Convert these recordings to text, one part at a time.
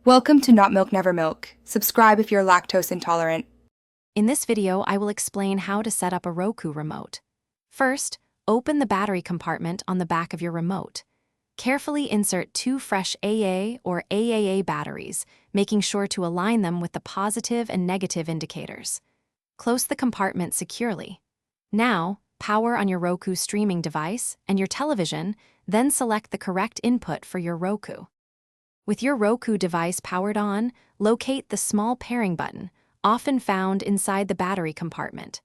Welcome to Not Milk Never Milk. Subscribe if you're lactose intolerant. In this video, I will explain how to set up a Roku remote. First, open the battery compartment on the back of your remote. Carefully insert two fresh AA or AAA batteries, making sure to align them with the positive and negative indicators. Close the compartment securely. Now, power on your Roku streaming device and your television, then select the correct input for your Roku. With your Roku device powered on, locate the small pairing button, often found inside the battery compartment.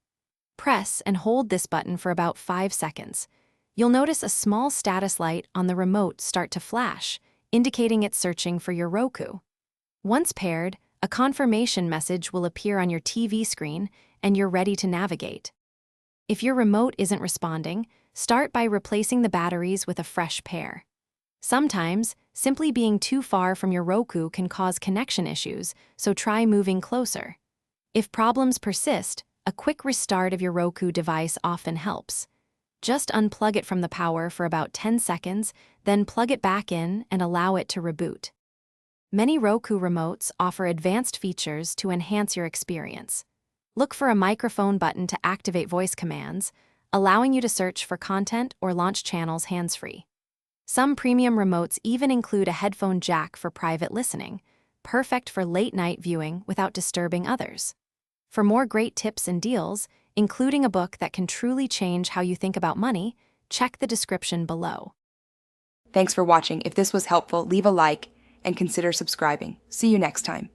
Press and hold this button for about 5 seconds. You'll notice a small status light on the remote start to flash, indicating it's searching for your Roku. Once paired, a confirmation message will appear on your TV screen and you're ready to navigate. If your remote isn't responding, start by replacing the batteries with a fresh pair. Sometimes, simply being too far from your Roku can cause connection issues, so try moving closer. If problems persist, a quick restart of your Roku device often helps. Just unplug it from the power for about 10 seconds, then plug it back in and allow it to reboot. Many Roku remotes offer advanced features to enhance your experience. Look for a microphone button to activate voice commands, allowing you to search for content or launch channels hands-free. Some premium remotes even include a headphone jack for private listening, perfect for late-night viewing without disturbing others. For more great tips and deals, including a book that can truly change how you think about money, check the description below. Thanks for watching. If this was helpful, leave a like and consider subscribing. See you next time.